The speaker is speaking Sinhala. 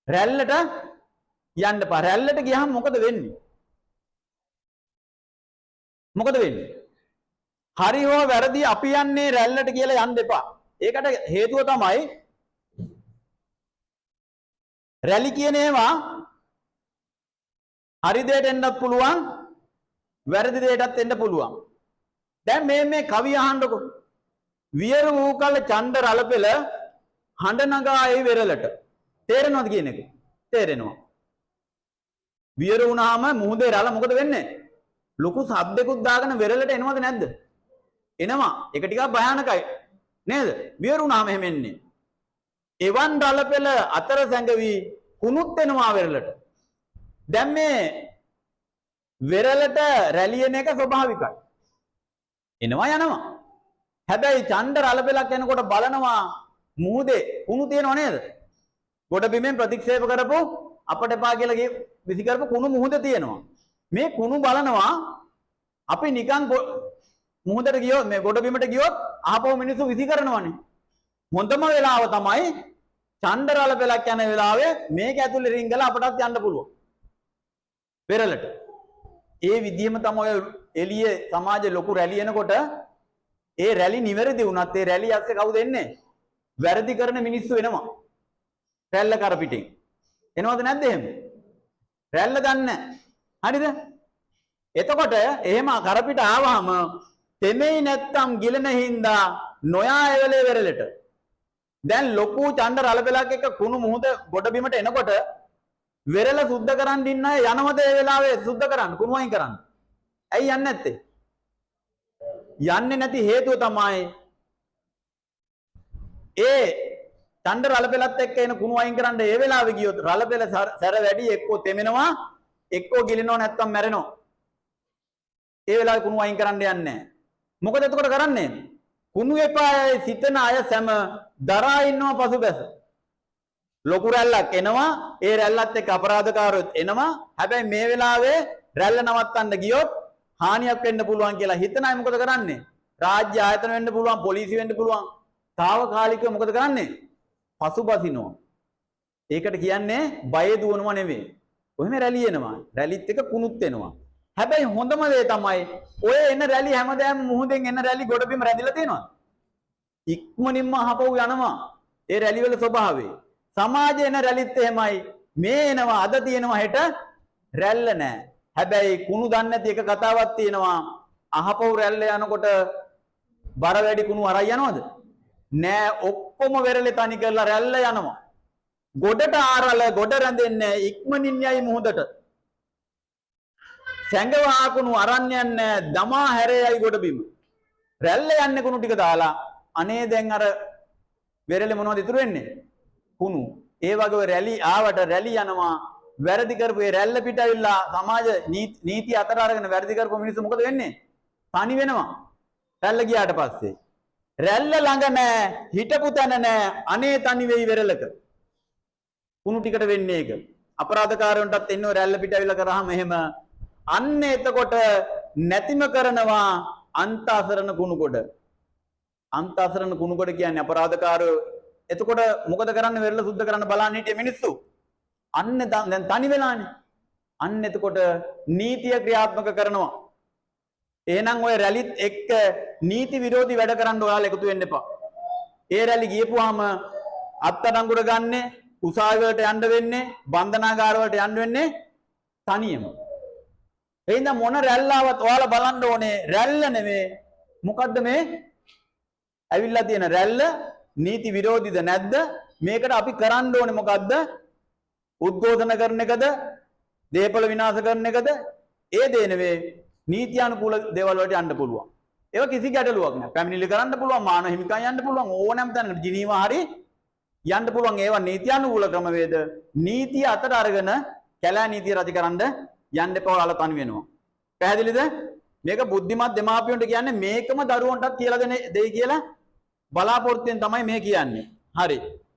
රැල්ලට යන්න එපා. රැල්ලට ගියහම මොකද වෙන්නේ? මොකද වෙන්නේ? හරි හෝ වැරදි අපි යන්නේ රැල්ලට කියලා යන්න එපා. ඒකට හේතුව තමයි රැලි කියන ඒවා හරි දෙයට එන්නත් පුළුවන්, වැරදි දෙයටත් එන්න පුළුවන්. දැන් මේ කවිය අහන්නකො. වියරු වූ කල ඡණ්ඩ රළපෙළ හඬ නගා ඒ වෙරළට. තේරෙනවද කියන එක? තේරෙනවා. වියරු වුණාම මුහුදේ රළ මොකද වෙන්නේ? ලොකු ශබ්දයක්ත් දාගෙන වෙරළට එනවද නැද්ද? එනවා. ඒක ටිකක් භයානකයි. නේද? වියරු වුණාම එහෙම එන්නේ. එවන් රළපෙළ අතර සැඟවි කුණුත් එනවා වෙරළට. දැන් මේ වෙරළට රැලියන එක ස්වභාවිකයි. එනවා යනවා. හැබැයි ඡණ්ඩ රළපෙලක් එනකොට බලනවා මුහුදේ කුණු තියෙනව නේද? ගොඩ බිමෙන් ප්‍රතික්ෂේප කරපු අපට එපා කියලා විසි කරපු කුණු මුහුදේ තියෙනවා. මේ කුණු බලනවා අපි නිකන් මුහුදට ගියොත් මේ ගොඩ බිමට ගියොත් අහපව මිනිස්සු විසි කරනවනේ. හොඳම වෙලාව තමයි ඡණ්ඩ රළපෙලක් යන වෙලාවේ මේක ඇතුලේ රිංගලා අපටත් යන්න පුළුවන්. වෙරළට. ඒ විදිහම තමයි එළියේ සමාජයේ ලොකු රැලි එනකොට ඒ රැලි නිවැරදි වුණත් ඒ රැලි ඇස්සේ කවුද එන්නේ? වැරදි කරන මිනිස්සු එනවා. රැල්ල කර පිටින්. එනවද නැද්ද එහෙම? රැල්ල දන්නේ. හරිද? එතකොට එහෙම කර පිට ආවහම තෙමෙයි නැත්තම් ගිලන හින්දා නොයා එවලේ වෙරළට. දැන් ලොකු ඡණ්ඩ රළපෙලක් එක කුණු මුහුද ගොඩ බිමට එනකොට වෙරළ සුද්ධ කරන් ඉන්න අය යනවද ඒ වෙලාවේ සුද්ධ කරන්න කුණු වයින් කරන්න? ඇයි යන්නේ නැත්තේ? යන්නේ නැති හේතුව තමයි ඒ ඡණ්ඩ රළපෙලත් එක්ක එන කුණු වයින් කරන්න ඒ වෙලාවේ ගියොත් රළපෙල සැර වැඩි එක්කෝ තෙමෙනවා එක්කෝ ගිලිනවා නැත්තම් මැරෙනවා. ඒ වෙලාවේ කුණු වයින් කරන්න යන්නේ නැහැ. මොකද එතකොට කරන්නේ? කුණු එපායි සිතන අය සැම දරා ඉන්නවා පසුබැස. ලොකු රැල්ලක් එනවා ඒ රැල්ලත් එක්ක අපරාධකාරයොත් එනවා. හැබැයි මේ වෙලාවේ රැල්ල නවත්තන්න ගියොත් හානියක් වෙන්න පුළුවන් කියලා හිතන අය මොකද කරන්නේ? රාජ්‍ය ආයතන වෙන්න පුළුවන්, පොලිසිය වෙන්න පුළුවන්. తాවකාලිකව මොකද කරන්නේ? පසුබසිනවා. ඒකට කියන්නේ බය දුවනවා නෙවෙයි. ඔහෙම රැලි එනවා. රැලිත් එක කුණුත් එනවා. හැබැයි හොඳම දේ තමයි ඔය එන රැලි හැමදාම මුහුදෙන් එන රැලි ගොඩබිම රැඳිලා තියෙනවා. ඉක්මනින්ම අහපව් යනවා. ඒ රැලි වල ස්වභාවය. සමාජයේ එන රැලිත් එහෙමයි. මේ එනවා අද තියෙනවා හෙට රැල්ල නැහැ. හැබැයි කුණු දන්නේ නැති එක කතාවක් තියෙනවා. අහපව් රැල්ල යනකොට බර වැඩි කුණු අරයි යනවද? නෑ ඔක්කොම වෙරළේ තනි කරලා රැල්ල යනවා. ගොඩට ආරල ගොඩ රැඳෙන්නේ ඉක්මනින් යයි මුහුදට. සැඟවා කුණු අරන් යන්නේ දමා හැරෙයි ගොඩ බිම. රැල්ල යන්නේ කුණු ටික දාලා අනේ දැන් අර වෙරළේ මොනවද ඉතුරු වෙන්නේ? කුණු. ඒ වගේ රැලි ආවට රැලි යනවා. වැරදි කරපු ඒ රැල්ල පිට ඇවිල්ලා සමාජ නීති අතර අරගෙන වැරදි කරපු මිනිස්සු මොකද වෙන්නේ? තනි වෙනවා. රැල්ල ගියාට පස්සේ. රැල්ල ළඟ නැහැ, හිටපු තැන නැහැ. අනේ තනි වෙයි වෙරළක. කුණු ටිකට වෙන්නේ ඒක. අපරාධකාරයන්ටත් එන්නේ රැල්ල පිට ඇවිල්ලා කරාම එහෙම අන්න එතකොට නැතිම කරනවා අන්තාසරණ කුණු කොට. අන්තාසරණ කුණු කොට කියන්නේ අපරාධකාරයෝ. එතකොට මොකද කරන්නේ? වෙරළ සුද්ධ කරන්න බලන්න හිටිය මිනිස්සු. අන්න දැන් තනි වෙලානේ. අන්න එතකොට නීතිය ක්‍රියාත්මක කරනවා. එහෙනම් ඔය රැලිත් එක්ක නීති විරෝධී වැඩ කරන්න ඔයාලා එකතු වෙන්න එපා. ඒ රැලි ගියපුවාම අත්අඩංගුවට ගන්නෙ, උසාවි වලට යන්න වෙන්නේ, බන්ධනාගාර වලට යන්න වෙන්නේ තනියම. එහෙනම් මොන රැල්ලාවත් ඔයාලා බලන්න ඕනේ රැල්ල නෙමෙයි. මොකද්ද මේ? ඇවිල්ලා තියෙන රැල්ල නීති විරෝධීද නැද්ද? මේකට අපි කරන්න ඕනේ මොකද්ද? උද්ඝෝෂණ කරන එකද? දේපල විනාශ කරන එකද? ඒ දේ නෙවෙයි. නීත්‍යානුකූල දේවල් වලට යන්න පුළුවන්. ඒක කිසි ගැටලුවක් නෑ. පැමිණිලි කරන්න පුළුවන්, මානව හිමිකම් යන්න පුළුවන්, ඕනෑම තැනකට ජිනීවා හරි යන්න පුළුවන්. ඒවා නීත්‍යානුකූල ක්‍රමවේද. නීතිය අතට අරගෙන කැලෑ නීතිය රච කරන්න යන්න එපා. ඔයාලා තනි වෙනවා. පැහැදිලිද? මේක බුද්ධිමත් දෙමාපියන්ට කියන්නේ මේකම දරුවන්ටත් කියලා දෙයි කියලා බලාපොරොත්තුෙන් තමයි මේ කියන්නේ. හරි.